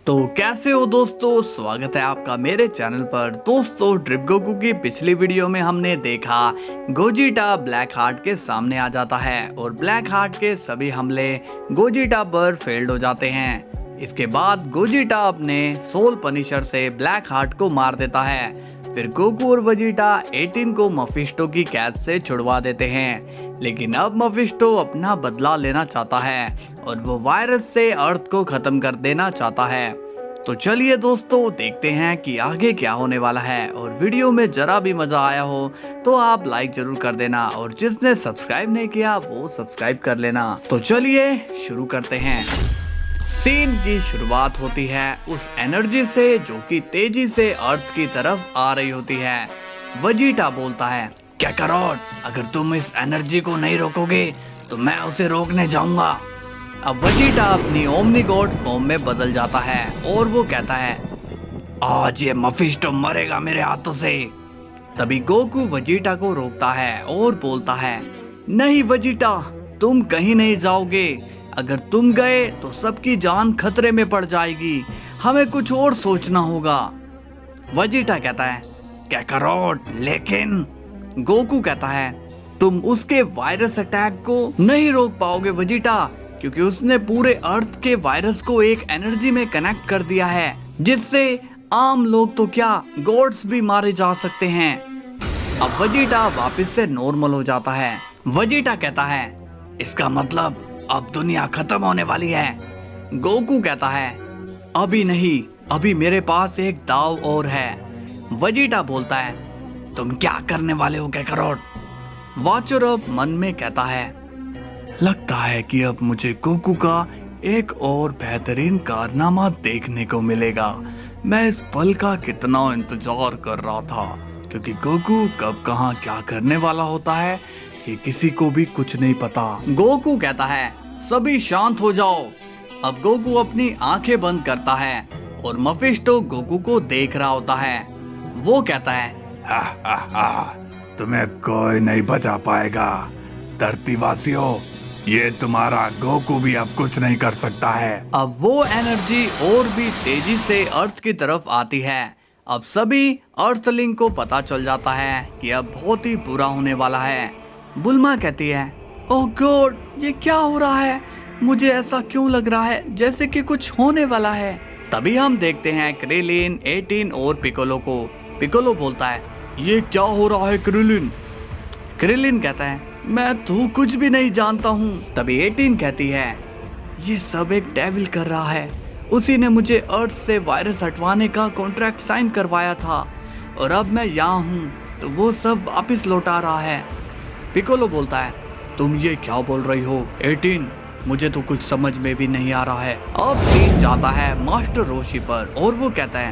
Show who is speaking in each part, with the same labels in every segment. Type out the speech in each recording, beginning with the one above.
Speaker 1: तो कैसे हो दोस्तों, स्वागत है आपका मेरे चैनल पर। दोस्तों, ड्रिप गोकू की पिछली वीडियो में हमने देखा गोजिटा ब्लैक हार्ट के सामने आ जाता है और ब्लैक हार्ट के सभी हमले गोजिटा पर फेल्ड हो जाते हैं। इसके बाद गोजिटा अपने सोल पनिशर से ब्लैक हार्ट को मार देता है। फिर गोकू और वेजिटा 18 को मफिस्टो की कैद से छुड़वा देते हैं, लेकिन अब मफिस्टो अपना बदला लेना चाहता है और वो वायरस से अर्थ को खत्म कर देना चाहता है। तो चलिए दोस्तों, देखते हैं कि आगे क्या होने वाला है। और वीडियो में जरा भी मजा आया हो तो आप लाइक जरूर कर देना और जिसने सब्सक्राइब नहीं किया वो सब्सक्राइब कर लेना। तो चलिए शुरू करते हैं। सीन की शुरुआत होती है उस एनर्जी से जो कि तेजी से अर्थ की तरफ आ रही होती है। वेजिटा बोलता है, कैकारोट, अगर तुम इस एनर्जी को नहीं रोकोगे तो मैं उसे रोकने जाऊंगा। अब वेजिटा अपनी ओमनी गॉड फॉर्म में बदल जाता है और वो कहता है, आज ये मफिस्टो मरेगा मेरे हाथों से। तभी गोकू वेजिटा को रोकता है और बोलता है, नहीं वेजिटा, तुम कहीं नहीं जाओगे। अगर तुम गए तो सबकी जान खतरे में पड़ जाएगी। हमें कुछ और सोचना होगा। वेजिटा कहता है, कैकारोट, लेकिन गोकू कहता है, तुम उसके वायरस अटैक को नहीं रोक पाओगे वेजिटा, क्योंकि उसने पूरे अर्थ के वायरस को एक एनर्जी में कनेक्ट कर दिया है जिससे आम लोग तो क्या, गॉड्स भी मारे जा सकते हैं। अब वेजिटा वापस से नॉर्मल हो जाता है। वेजिटा कहता है, इसका मतलब अब दुनिया खत्म होने वाली है। गोकू कहता है, अभी नहीं, अभी मेरे पास एक दाव और है। वेजिटा बोलता है, तुम क्या करने वाले हो कैकारोट? वॉचर अब मन में कहता है, लगता है कि अब मुझे गोकू का एक और बेहतरीन कारनामा देखने को मिलेगा। मैं इस पल का कितना इंतजार कर रहा था, क्योंकि गोकू कब कहाँ क्या करने वाला होता है ये किसी को भी कुछ नहीं पता। गोकू कहता है, सभी शांत हो जाओ। अब गोकू अपनी आंखें बंद करता है और मफिस्टो गोकू को देख रहा होता है। वो कहता है, हा हा हा, तुम्हें कोई नहीं बचा पाएगा। धरतीवासियों, ये तुम्हारा गोकू भी अब कुछ नहीं कर सकता है। अब वो एनर्जी और भी तेजी से अर्थ की तरफ आती है। अब सभी अर्थलिंग को पता चल जाता है कि अब बहुत ही बुरा होने वाला है। बुल्मा कहती है, ओह गॉड, ये क्या हो रहा है? मुझे ऐसा क्यों लग रहा है जैसे कि कुछ होने वाला है। तभी हम देखते हैं क्रिलिन, 18 और पिकोलो को। पिकोलो बोलता है, ये क्या हो रहा है क्रिलिन? क्रिलिन कहता है, मैं तो कुछ भी नहीं जानता हूँ। तभी 18 कहती है, ये सब एक डेविल कर रहा है। उसी ने मुझे अर्थ से वायरस हटवाने का कॉन्ट्रैक्ट साइन करवाया था और अब मैं यहाँ हूँ तो वो सब वापस लौटा रहा है। पिकोलो बोलता है, तुम ये क्या बोल रही हो 18? मुझे तो कुछ समझ में भी नहीं आ रहा है। अब सीन जाता है मास्टर रोशी पर और वो कहता है,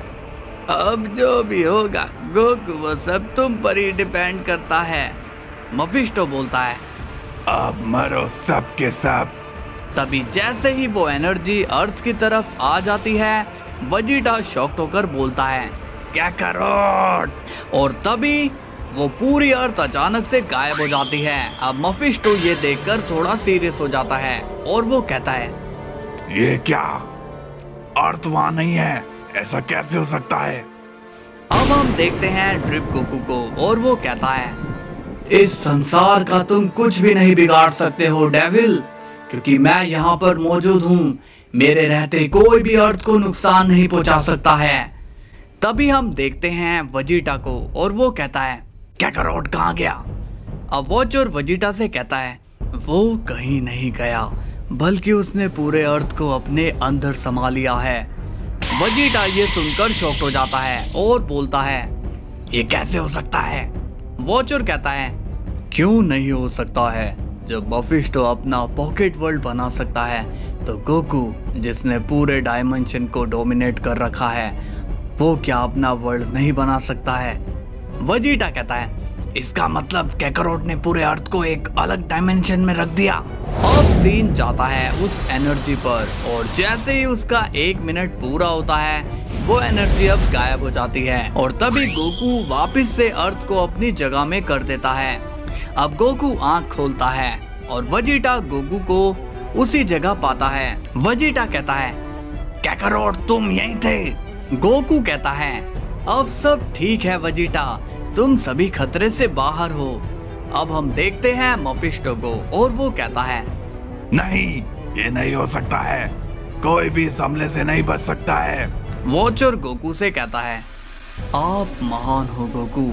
Speaker 1: अब जो भी होगा गोकू, वो सब तुम पर ही डिपेंड करता है। मफिस्टो बोलता है, अब मरो सब के सब। तभी जैसे ही वो एनर्जी अर्थ की तरफ आ जाती है, वेजिटा शॉक्ड होकर बोलता है, कैकारोट, और तभी वो पूरी अर्थ अचानक से गायब हो जाती है। अब मफिस्टो ये देखकर थोड़ा सीरियस हो जाता है और वो कहता है, ये क्या, अर्थ वहां नहीं है, ऐसा कैसे हो सकता है? अब हम देखते हैं ड्रिप गोकू को और वो कहता है, इस संसार का तुम कुछ भी नहीं बिगाड़ सकते हो डेविल, क्योंकि मैं यहाँ पर मौजूद हूँ। मेरे रहते कोई भी अर्थ को नुकसान नहीं पहुंचा सकता है। तभी हम देखते हैं वेजिटा को और वो कहता है, कैकारोट कहाँ गया? अब वॉचर वेजिटा से कहता है, वो कहीं नहीं गया, बल्कि उसने पूरे अर्थ को अपने अंदर समा लिया है। वेजिटा ये सुनकर शॉक्ड हो जाता है और बोलता है, ये कैसे हो सकता है? वॉचर कहता है, क्यों नहीं हो सकता है? जब मफिस्टो अपना पॉकेट वर्ल्ड बना सकता है तो गोकू, जिसने पूरे डायमेंशन को डोमिनेट कर रखा है, वो क्या अपना वर्ल्ड नहीं बना सकता है? वेजिटा कहता है, इसका मतलब कैकारोट ने पूरे अर्थ को एक अलग डायमेंशन में रख दिया। अब सीन जाता है उस एनर्जी पर और जैसे ही उसका 1 मिनट पूरा होता है, वो एनर्जी अब गायब हो जाती है और तभी गोकू वापस से अर्थ को अपनी जगह में कर देता है। अब गोकू आंख खोलता है और वेजिटा गोकू को उसी जगह पाता है। वेजिटा कहता है, काकारोट तुम यहीं थे। गोकू कहता है अब सब ठीक है वेजिटा, तुम सभी खतरे से बाहर हो। अब हम देखते हैं मफिस्टो को और वो कहता है
Speaker 2: नहीं, ये नहीं हो सकता है, कोई भी इस हमले से नहीं बच सकता है।
Speaker 1: वॉचर गोकू से कहता है आप महान हो गोकू,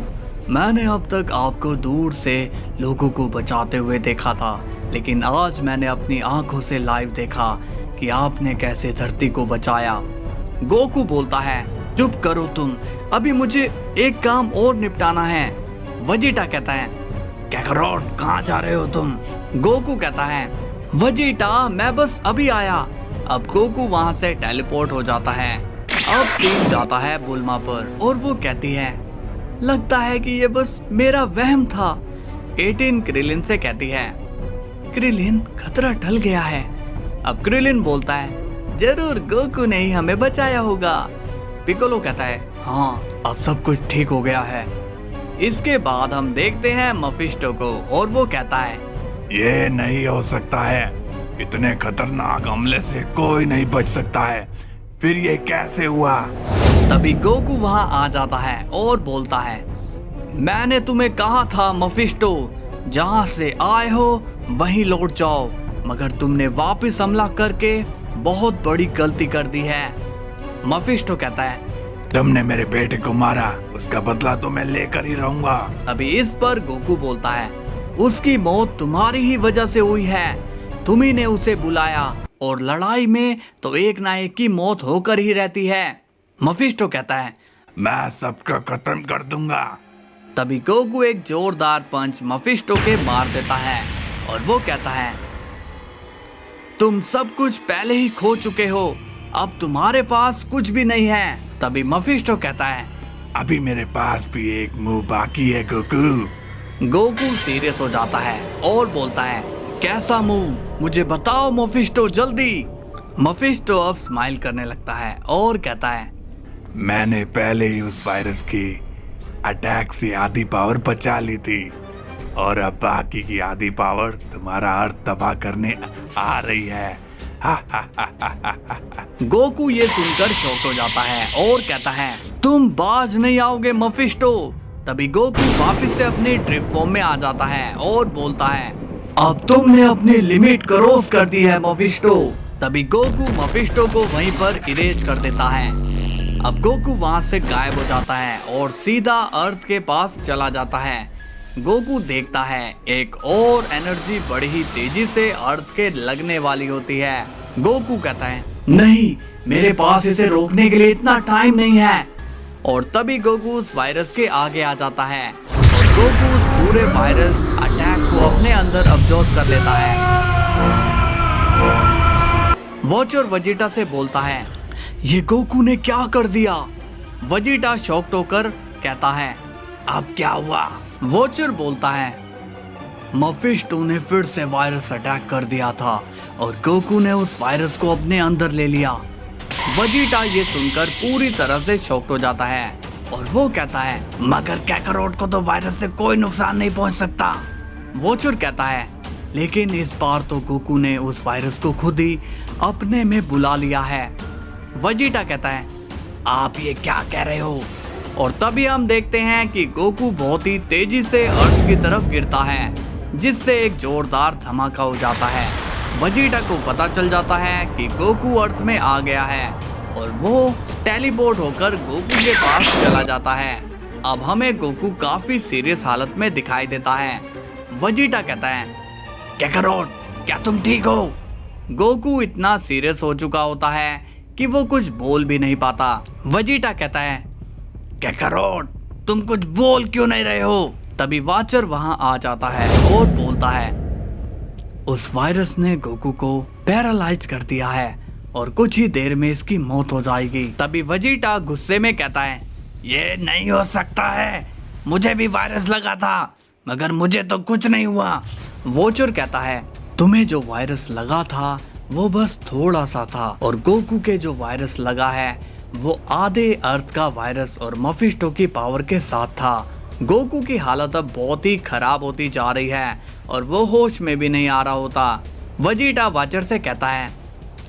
Speaker 1: मैंने अब तक आपको दूर से लोगों को बचाते हुए देखा था, लेकिन आज मैंने अपनी आंखों से लाइव देखा कि आपने कैसे धरती को बचाया। गोकू बोलता है चुप करो तुम, अभी मुझे एक काम और निपटाना है। वेजिटा कहता है काकारोट कहाँ जा रहे हो तुम? गोकू कहता है वेजिटा मैं बस अभी आया। अब गोकू वहां से टेलीपोर्ट हो जाता है। अब सीन जाता है बुल्मा पर और वो कहती है लगता है कि ये बस मेरा वहम था। 18 क्रिलिन से कहती है क्रिलिन खतरा टल गया है। अब क्रिलिन बोलता है जरूर गोकू ने ही हमें बचाया होगा। पिकोलो कहता है हाँ अब सब कुछ ठीक हो गया है। इसके बाद हम देखते हैं मफिस्टो को और वो कहता है
Speaker 2: ये नहीं हो सकता है, इतने खतरनाक हमले से कोई नहीं बच सकता है, फिर ये कैसे हुआ?
Speaker 1: तभी गोकू वहां आ जाता है और बोलता है मैंने तुम्हें कहा था मफिस्टो, जहां से आए हो वहीं लौट जाओ, मगर तुमने वापस हमला करके बहुत बड़ी गलती कर दी है। मफिस्टो कहता है
Speaker 2: तुमने मेरे बेटे को मारा, उसका बदला तो मैं लेकर ही रहूंगा।
Speaker 1: अभी इस पर गोकू बोलता है उसकी मौत तुम्हारी ही वजह से हुई है, तुम्ही ने उसे बुलाया और लड़ाई में तो एक ना एक की मौत होकर ही रहती है। मफिस्टो कहता है
Speaker 2: मैं सबका खत्म कर दूंगा।
Speaker 1: तभी गोकू एक जोरदार पंच मफिस्टो के मार देता है और वो कहता है तुम सब कुछ पहले ही खो चुके हो, अब तुम्हारे पास कुछ भी नहीं है। तभी मफिस्टो कहता है
Speaker 2: अभी मेरे पास भी एक मुंह बाकी है गोकू।
Speaker 1: गोकू सीरियस हो जाता है और बोलता है कैसा मुंह, मुझे बताओ मफिस्टो जल्दी। मफिस्टो अब स्माइल करने लगता है और कहता है
Speaker 2: मैंने पहले ही उस वायरस की अटैक से आधी पावर बचा ली थी और अब बाकी की आधी पावर तुम्हारा अर्थ तबाह करने आ रही है।
Speaker 1: गोकू ये सुनकर शॉक हो जाता है और कहता है तुम बाज नहीं आओगे मफिस्टो। तभी गोकू वापस से अपनी ड्रिप फॉर्म में आ जाता है और बोलता है अब तुमने अपनी लिमिट क्रॉस कर दी है मफिस्टो। तभी गोकू मफिस्टो को वहीं पर इरेज कर देता है। अब गोकू वहां से गायब हो जाता है और सीधा अर्थ के पास चला जाता है। गोकू देखता है एक और एनर्जी बड़ी ही तेजी से अर्थ के लगने वाली होती है। गोकू कहता है नहीं, मेरे पास इसे रोकने के लिए इतना टाइम नहीं है। और तभी गोकू उस वायरस के आगे आ जाता है और गोकू उस पूरे वायरस अटैक को अपने अंदर अब्जॉर्ब कर लेता है। वॉचर वेजिटा से बोलता है ये गोकू ने क्या कर दिया? वेजिटा शॉक्ड होकर कहता है अब क्या हुआ? वॉचर बोलता है मफिस्टो ने फिर से वायरस अटैक कर दिया था और गोकू ने उस वायरस को अपने अंदर ले लिया। वेजिटा ये सुनकर पूरी तरह से शॉक्ड हो जाता है और वो कहता है मगर काकारोट को तो वायरस से कोई नुकसान नहीं पहुंच सकता। वॉचर कहता है लेकिन इस बार तो गोकू ने उस वायरस को खुद ही अपने में बुला लिया है। वेजिटा कहता है आप ये क्या कह रहे हो? और तभी हम देखते हैं कि गोकू बहुत ही तेजी से अर्थ की तरफ गिरता है, जिससे एक जोरदार धमाका हो जाता है। वेजिटा को पता चल जाता है कि गोकू अर्थ में आ गया है और वो टेलीपोर्ट होकर गोकू के पास चला जाता है। अब हमें गोकू काफी सीरियस हालत में दिखाई देता है। वेजिटा कहता है काकारोट क्या तुम ठीक हो? गोकू इतना सीरियस हो चुका होता है कि वो कुछ बोल भी नहीं पाता। वेजिटा कहता है काकारोट तुम कुछ बोल क्यों नहीं रहे हो? तभी वॉचर वहां आ जाता है और बोलता है उस वायरस ने गोकू को पैरालाइज कर दिया है और कुछ ही देर में इसकी मौत हो जाएगी। तभी वेजिटा गुस्से में कहता है ये नहीं हो सकता है, मुझे भी वायरस लगा था मगर मुझे तो कुछ नहीं हुआ। वॉचर कहता है तुम्हें जो वायरस लगा था वो बस थोड़ा सा था और गोकू के जो वायरस लगा है वो आधे अर्थ का वायरस और मफिस्टो की पावर के साथ था। गोकू की हालत अब बहुत ही खराब होती जा रही है और वो होश में भी नहीं आ रहा होता। वेजिटा वॉचर से कहता है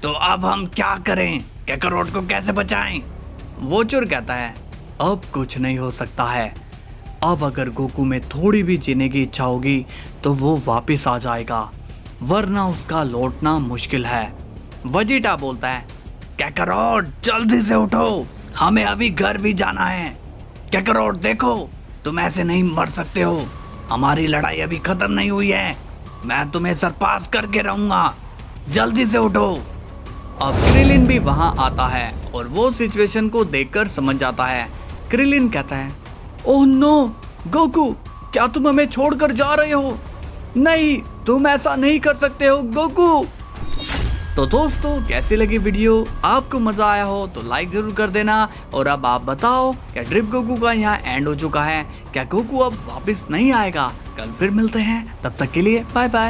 Speaker 1: तो अब हम क्या करें? कैकारोट को कैसे बचाएं? वोचर कहता है अब कुछ नहीं हो सकता है। अब अगर गोकू में थोड़ी भी जीने की इच्छा होगी तो वो वापस आ जाएगा, वरना उसका लौटना मुश्किल है। वेजिटा बोलता है कैकारोट जल्दी से उठो, हमें अभी घर भी जाना है। कैकारोट देखो, तुम ऐसे नहीं मर सकते हो, हमारी लड़ाई अभी खत्म नहीं हुई है, मैं तुम्हें सरपास करके रहूंगा, जल्दी से उठो। अब क्रिलिन भी वहां आता है और वो सिचुएशन को देखकर समझ जाता है। क्रिलिन कहता है ओह नो गोकू, क्या तुम हमें छोड़कर जा रहे हो? नहीं, तुम ऐसा नहीं कर सकते हो गोकू। तो दोस्तों कैसी लगी वीडियो? आपको मजा आया हो तो लाइक जरूर कर देना। और अब आप बताओ क्या ड्रिप गोकू का यहाँ एंड हो चुका है? क्या गोकू अब वापस नहीं आएगा? कल फिर मिलते हैं, तब तक के लिए बाय बाय।